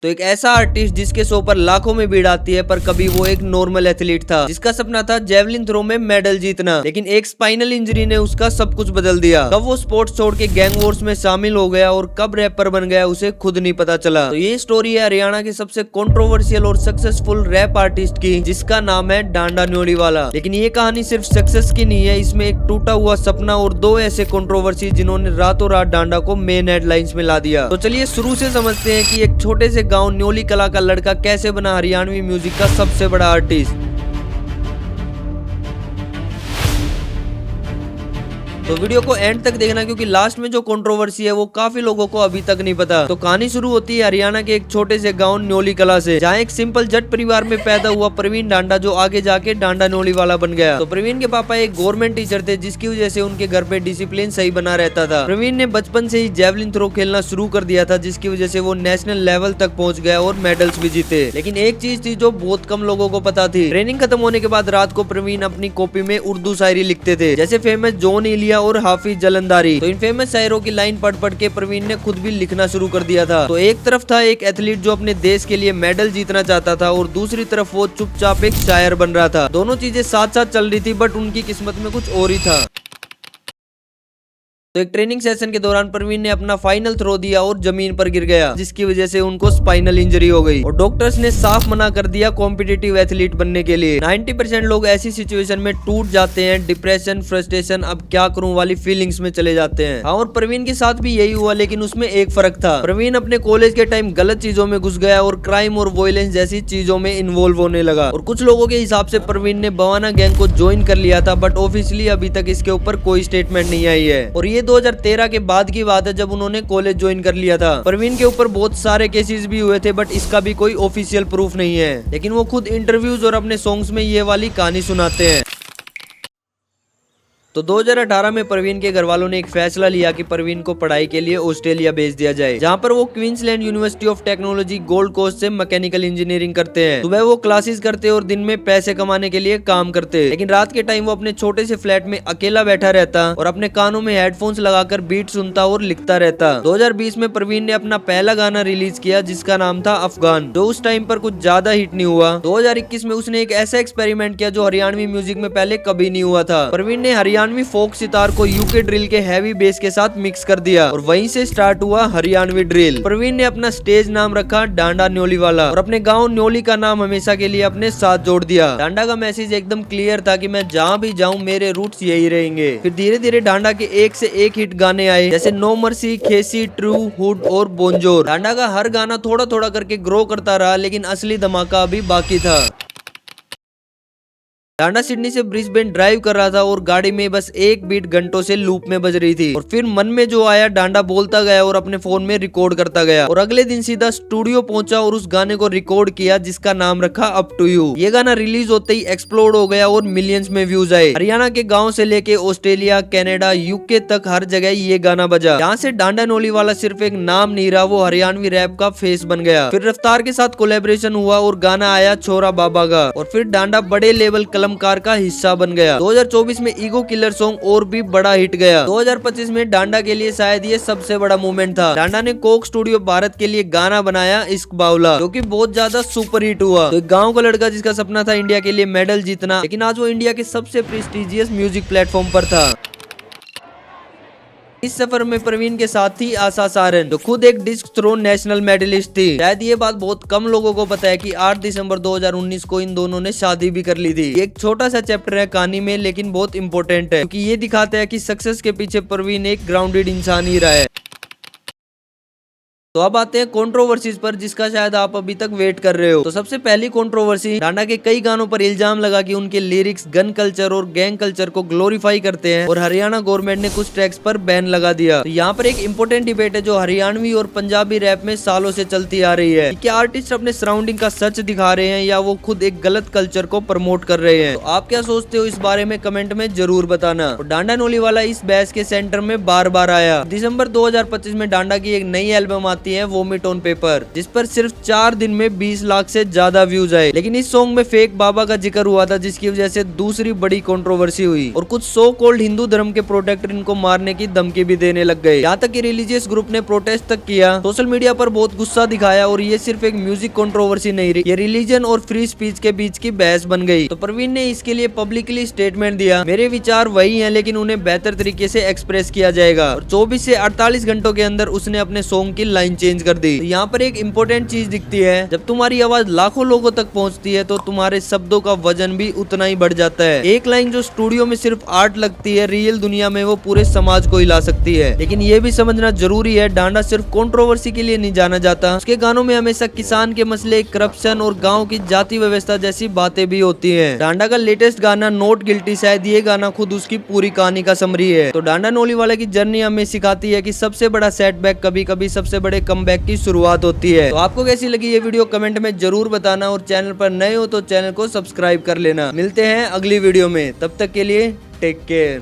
तो एक ऐसा आर्टिस्ट जिसके शो पर लाखों में भीड़ आती है, पर कभी वो एक नॉर्मल एथलीट था जिसका सपना था जेवलिन थ्रो में मेडल जीतना, लेकिन एक स्पाइनल इंजरी ने उसका सब कुछ बदल दिया। कब वो स्पोर्ट्स छोड़ के गैंग वॉर्स में शामिल हो गया और कब रैपर बन गया उसे खुद नहीं पता चला। तो ये स्टोरी है हरियाणा के सबसे कंट्रोवर्शियल और सक्सेसफुल रैप आर्टिस्ट की, जिसका नाम है डांडा न्योलीवाला। लेकिन ये कहानी सिर्फ सक्सेस की नहीं है, इसमें एक टूटा हुआ सपना और दो ऐसे कंट्रोवर्सी जिन्होंने रातों रात डांडा को मेन हेडलाइंस में ला दिया। तो चलिए शुरू से समझते हैं कि एक छोटे से गांव न्योली कला का लड़का कैसे बना हरियाणवी म्यूजिक का सबसे बड़ा आर्टिस्ट। तो वीडियो को एंड तक देखना, क्योंकि लास्ट में जो कंट्रोवर्सी है वो काफी लोगों को अभी तक नहीं पता। तो कहानी शुरू होती है हरियाणा के एक छोटे से गांव न्योली कला से, जहाँ एक सिंपल जट परिवार में पैदा हुआ प्रवीण डांडा, जो आगे जाके डांडा न्योलीवाला बन गया। तो प्रवीण के पापा एक गवर्नमेंट टीचर थे, जिसकी वजह से उनके घर पे डिसिप्लिन सही बना रहता था। प्रवीण ने बचपन से ही जेवलिन थ्रो खेलना शुरू कर दिया था, जिसकी वजह से वो नेशनल लेवल तक पहुंच गया और मेडल्स भी जीते। लेकिन एक चीज थी जो बहुत कम लोगों को पता थी। ट्रेनिंग खत्म होने के बाद रात को प्रवीण अपनी कॉपी में उर्दू शायरी लिखते थे, जैसे फेमस जॉन इलिया और हाफिज जलंधारी। तो इन फेमस शायरों की लाइन पढ़ पढ़ के प्रवीण ने खुद भी लिखना शुरू कर दिया था। तो एक तरफ था एक एथलीट जो अपने देश के लिए मेडल जीतना चाहता था, और दूसरी तरफ वो चुपचाप एक शायर बन रहा था। दोनों चीजें साथ साथ चल रही थी, बट उनकी किस्मत में कुछ और ही था। तो एक ट्रेनिंग सेशन के दौरान प्रवीण ने अपना फाइनल थ्रो दिया और जमीन पर गिर गया, जिसकी वजह से उनको स्पाइनल इंजरी हो गई, और डॉक्टर्स ने साफ मना कर दिया कॉम्पिटिटिव एथलीट बनने के लिए। 90% लोग ऐसी सिचुएशन में टूट जाते हैं, डिप्रेशन, फ्रस्ट्रेशन, अब क्या करूं वाली फीलिंग्स में चले जाते हैं। हाँ, और प्रवीण के साथ भी यही हुआ, लेकिन उसमें एक फर्क था। प्रवीण अपने कॉलेज के टाइम गलत चीजों में घुस गया और क्राइम और वायलेंस जैसी चीजों में इन्वॉल्व होने लगा। और कुछ लोगों के हिसाब से प्रवीण ने बवाना गैंग को ज्वाइन कर लिया था, बट ऑफिशियली अभी तक इसके ऊपर कोई स्टेटमेंट नहीं आई है। और ये 2013 के बाद की बात है, जब उन्होंने कॉलेज ज्वाइन कर लिया था। प्रवीण के ऊपर बहुत सारे केसेस भी हुए थे, बट इसका भी कोई ऑफिशियल प्रूफ नहीं है। लेकिन वो खुद इंटरव्यूज और अपने सॉन्ग्स में ये वाली कहानी सुनाते हैं। तो 2018 में प्रवीण के घर वालों ने एक फैसला लिया कि प्रवीण को पढ़ाई के लिए ऑस्ट्रेलिया भेज दिया जाए, जहां पर वो Queensland University of Technology Gold Coast से मैकेनिकल इंजीनियरिंग करते हैं। सुबह वो क्लासेस करते और दिन में पैसे कमाने के लिए काम करते। लेकिन रात के टाइम वो अपने छोटे से फ्लैट में अकेला बैठा रहता और अपने कानों में हेडफोन्स लगाकर बीट सुनता और लिखता रहता। 2020 में प्रवीण ने अपना पहला गाना रिलीज किया, जिसका नाम था अफगान, जो उस टाइम पर कुछ ज्यादा हिट नहीं हुआ। 2021 में उसने एक ऐसा एक्सपेरिमेंट किया जो हरियाणवी म्यूजिक में पहले कभी नहीं हुआ था। प्रवीण ने हरियाणवी फोक सितार को यूके ड्रिल के हैवी बेस के साथ मिक्स कर दिया, और वहीं से स्टार्ट हुआ हरियाणवी ड्रिल। प्रवीण ने अपना स्टेज नाम रखा डांडा न्योलीवाला, और अपने गांव न्योली का नाम हमेशा के लिए अपने साथ जोड़ दिया। डांडा का मैसेज एकदम क्लियर था कि मैं जहाँ भी जाऊँ मेरे रूट्स यही रहेंगे। फिर धीरे धीरे डांडा के एक से एक हिट गाने आए, जैसे नो मर्सी, खेसी, ट्रू, हुड और बोंजोर। डांडा का हर गाना थोड़ा थोड़ा करके ग्रो करता रहा, लेकिन असली धमाका अभी बाकी था। डांडा सिडनी से ब्रिस्बेन ड्राइव कर रहा था और गाड़ी में बस एक बीट घंटों से लूप में बज रही थी, और फिर मन में जो आया डांडा बोलता गया और अपने फोन में रिकॉर्ड करता गया। और अगले दिन सीधा स्टूडियो पहुंचा और उस गाने को रिकॉर्ड किया, जिसका नाम रखा अप टू यू। ये गाना रिलीज होते ही एक्सप्लोड हो गया और मिलियंस में व्यूज आए। हरियाणा के गाँव से लेके ऑस्ट्रेलिया, कनाडा, यूके तक हर जगह ये गाना बजा। यहाँ से डांडा न्योलीवाला सिर्फ एक नाम नहीं रहा, वो हरियाणवी रैप का फेस बन गया। फिर रफ्तार के साथ कोलैबोरेशन हुआ और गाना आया छोरा बाबा का, और फिर डांडा बड़े लेवल कलमकार का हिस्सा बन गया। 2024 में ईगो किलर सॉन्ग और भी बड़ा हिट गया। 2025 में डांडा के लिए शायद ये सबसे बड़ा मूवमेंट था। डांडा ने कोक स्टूडियो भारत के लिए गाना बनाया इश्क बाउला, जो कि बहुत ज्यादा सुपर हिट हुआ। तो एक गांव का लड़का जिसका सपना था इंडिया के लिए मेडल जीतना, लेकिन आज वो इंडिया के सबसे प्रेस्टिजियस म्यूजिक प्लेटफॉर्म पर था। इस सफर में प्रवीण के साथ थी आशा सारन, जो खुद एक डिस्क थ्रो नेशनल मेडलिस्ट थी। शायद ये बात बहुत कम लोगों को पता है कि 8 दिसंबर 2019 को इन दोनों ने शादी भी कर ली थी। एक छोटा सा चैप्टर है कहानी में, लेकिन बहुत इंपॉर्टेंट है, क्योंकि ये दिखाता है कि सक्सेस के पीछे प्रवीण एक ग्राउंडेड इंसान ही रहा है। तो अब आते हैं कंट्रोवर्सीज पर, जिसका शायद आप अभी तक वेट कर रहे हो। तो सबसे पहली कंट्रोवर्सी, डांडा के कई गानों पर इल्जाम लगा कि उनके लिरिक्स गन कल्चर और गैंग कल्चर को ग्लोरीफाई करते हैं, और हरियाणा गवर्नमेंट ने कुछ ट्रैक्स पर बैन लगा दिया। तो यहाँ पर एक इंपॉर्टेंट डिबेट है जो हरियाणवी और पंजाबी रैप में सालों से चलती आ रही है, कि क्या आर्टिस्ट अपने सराउंडिंग का सच दिखा रहे हैं या वो खुद एक गलत कल्चर को प्रमोट कर रहे हैं। तो आप क्या सोचते हो इस बारे में कमेंट में जरूर बताना। और डांडा न्योलीवाला इस बहस के सेंटर में बार बार आया। दिसंबर 2025 में डांडा की एक नई एल्बम आती आती है वोमिट ऑन पेपर, जिस पर सिर्फ 4 दिन में 20 लाख से ज्यादा व्यूज आए। लेकिन इस सॉन्ग में फेक बाबा का जिक्र हुआ था, जिसकी वजह से दूसरी बड़ी कंट्रोवर्सी हुई और कुछ सो कॉल्ड हिंदू धर्म के प्रोटेक्टर इनको मारने की धमकी भी देने लग गए। यहाँ तक कि रिलीजियस ग्रुप ने प्रोटेस्ट तक किया, सोशल मीडिया पर बहुत गुस्सा दिखाया और ये सिर्फ एक म्यूजिक कंट्रोवर्सी नहीं रही, ये रिलीजन और फ्री स्पीच के बीच की बहस बन गई। तो प्रवीण ने इसके लिए पब्लिकली स्टेटमेंट दिया, मेरे विचार वही हैं लेकिन उन्हें बेहतर तरीके से एक्सप्रेस किया जाएगा। और 24 से 48 घंटों के अंदर उसने अपने सॉन्ग की लाइन चेंज कर दी। तो यहाँ पर एक इम्पोर्टेंट चीज दिखती है, जब तुम्हारी आवाज लाखों लोगों तक पहुंचती है तो तुम्हारे शब्दों का वजन भी उतना ही बढ़ जाता है। एक लाइन जो स्टूडियो में सिर्फ आर्ट लगती है, रियल दुनिया में वो पूरे समाज को हिला सकती है। लेकिन ये भी समझना जरूरी है, डांडा सिर्फ कंट्रोवर्सी के लिए नहीं जाना जाता, उसके गानों में हमेशा किसान के मसले, करप्शन और गाँव की जाति व्यवस्था जैसी बातें भी होती है। डांडा का लेटेस्ट गाना नॉट गिल्टी, शायद ये गाना खुद उसकी पूरी कहानी का समरी है। तो डांडा नौली वाले की जर्नी हमें सिखाती है कि सबसे बड़ा सेटबैक कभी कभी सबसे बड़े कमबैक की शुरुआत होती है। तो आपको कैसी लगी ये वीडियो कमेंट में जरूर बताना, और चैनल पर नए हो तो चैनल को सब्सक्राइब कर लेना। मिलते हैं अगली वीडियो में, तब तक के लिए टेक केयर।